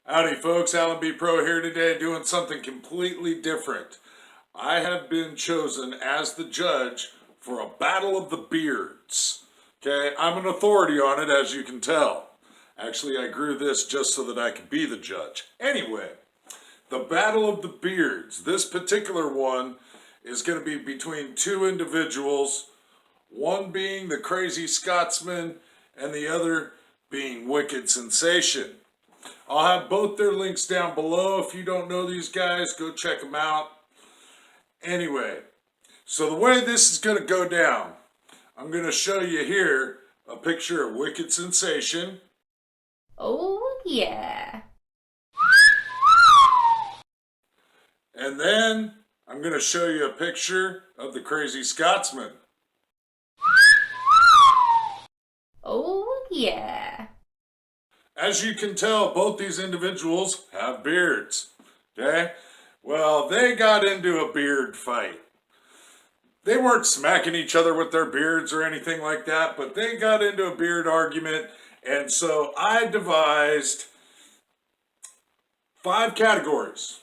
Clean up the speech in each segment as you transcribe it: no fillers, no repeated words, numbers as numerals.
Howdy folks, Alan BePro here today doing something completely different. I have been chosen as the judge for a battle of the beards. Okay, I'm an authority on it, as you can tell. Actually, I grew this just so that I could be the judge. Anyway, the battle of the beards. This particular one is going to be between two individuals, one being the crazy Scotsman and the other being WickedSensation. I'll have both their links down below. If you don't know these guys, go check them out. Anyway, so the way this is going to go down, I'm going to show you here a picture of WickedSensation. Oh, yeah. And then I'm going to show you a picture of the crazy Scotsman. Oh, yeah. As you can tell, both these individuals have beards. Okay? Well, they got into a beard fight. They weren't smacking each other with their beards or anything like that, but they got into a beard argument, and so I devised 5 categories.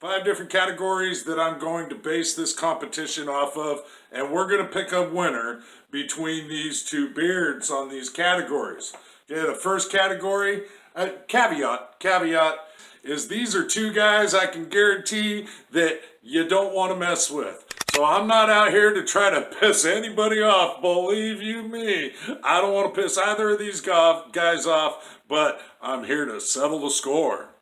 5 different categories that I'm going to base this competition off of, and we're going to pick a winner between these two beards on these categories. Okay, the first category, caveat, is these are 2 guys I can guarantee that you don't want to mess with. So I'm not out here to try to piss anybody off, believe you me. I don't want to piss either of these guys off, but I'm here to settle the score.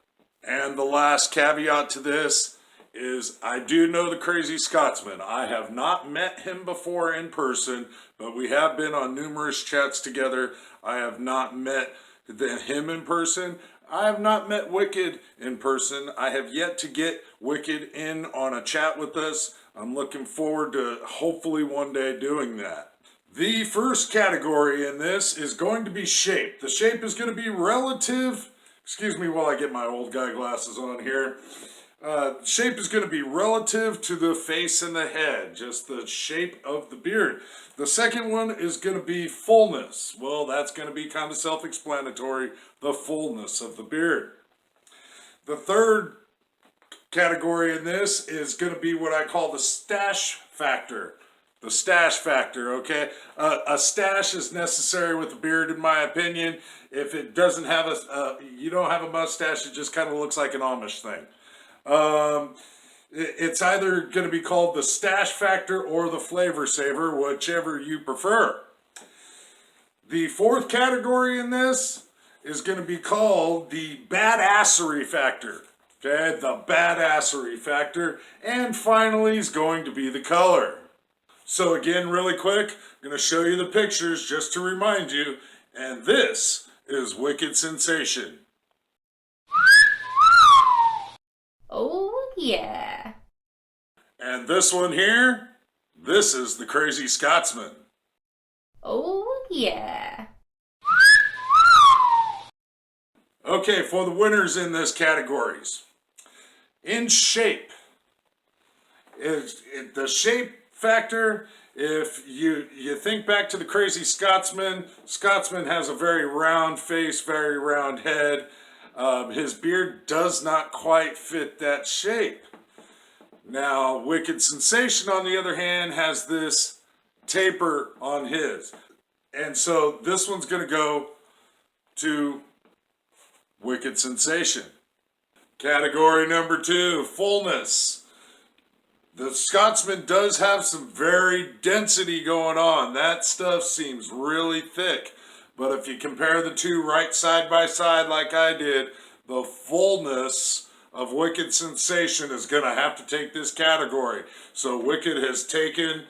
And the last caveat to this is I do know the crazy Scotsman. I have not met him before in person, but we have been on numerous chats together. I have not met him in person. I have not met Wicked in person. I have yet to get Wicked in on a chat with us. I'm looking forward to hopefully one day doing that. The first category in this is going to be shape. The shape is going to be relative. Excuse me while I get my old guy glasses on here. Shape is going to be relative to the face and the head, just the shape of the beard. The second one is going to be fullness. Well, that's going to be kind of self-explanatory, the fullness of the beard. The third category in this is going to be what I call the stash factor. The stash factor, okay? A stash is necessary with a beard, in my opinion. If it doesn't have you don't have a mustache, it just kind of looks like an Amish thing. It's either going to be called the stash factor or the flavor saver, whichever you prefer. The fourth category in this is going to be called the badassery factor. Okay, the badassery factor. And finally is going to be the color. So again, really quick, I'm going to show you the pictures just to remind you. And this is WickedSensation. Oh, yeah. And this one here, this is the crazy Scotsman. Oh, yeah. Okay, for the winners in this categories. In shape, the shape factor, if you think back to the crazy Scotsman, Scotsman has a very round face, very round head. His beard does not quite fit that shape. Now, WickedSensation, on the other hand, has this taper on his. And so this one's going to go to WickedSensation. Category number 2, fullness. The Scotsman does have some very density going on. That stuff seems really thick. But if you compare the two right side by side like I did, the fullness of WickedSensation is going to have to take this category. So Wicked has taken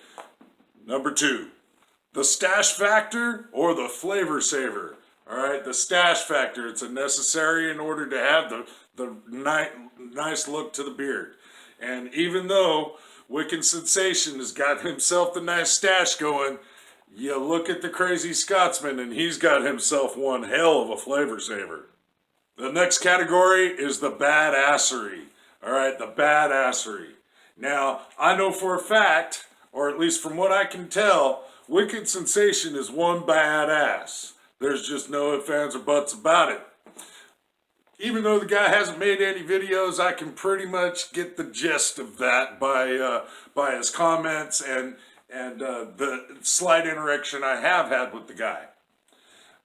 number 2. The stash factor or the flavor saver. All right, the stash factor. It's a necessary in order to have the nice look to the beard. And even though WickedSensation has got himself the nice stash going, you look at the crazy Scotsman and he's got himself one hell of a flavor saver. The next category is the badassery. All right, the badassery. Now, I know for a fact, or at least from what I can tell, WickedSensation is one badass. There's just no ifs, ands, or buts about it. even though the guy hasn't made any videos, I can pretty much get the gist of that by his comments and the slight interaction I have had with the guy.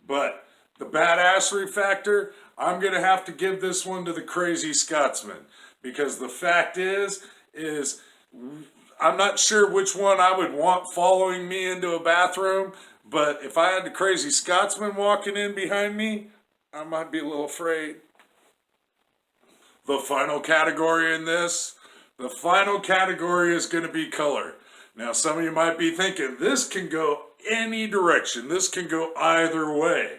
But the badassery factor, I'm going to have to give this one to the Crazy Scotsman, because the fact is I'm not sure which one I would want following me into a bathroom, but if I had the Crazy Scotsman walking in behind me, I might be a little afraid. The final category in this, the final category is going to be color. Now, some of you might be thinking, this can go any direction. This can go either way.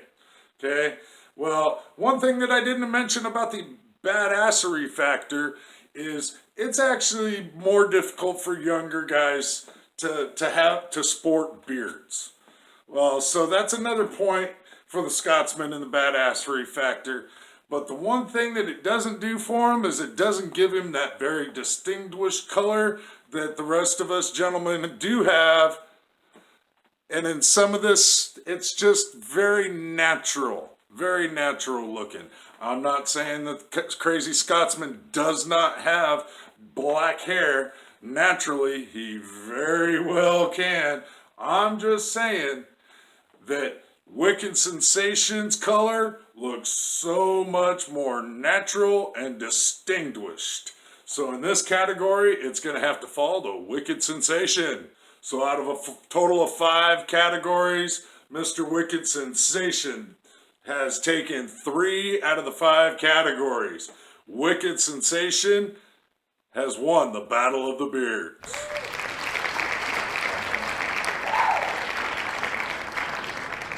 Okay? Well, one thing that I didn't mention about the badassery factor is it's actually more difficult for younger guys to sport beards. Well, so that's another point for the Scotsman and the badassery factor. But the one thing that it doesn't do for him is it doesn't give him that very distinguished color that the rest of us gentlemen do have. And in some of this, it's just very natural looking. I'm not saying that the Crazy Scotsman does not have black hair. Naturally, he very well can. I'm just saying that WickedSensation's color looks so much more natural and distinguished. So in this category, it's going to have to fall to WickedSensation. So out of a total of 5 categories, Mr. WickedSensation has taken 3 out of the 5 categories. WickedSensation has won the Battle of the Beards.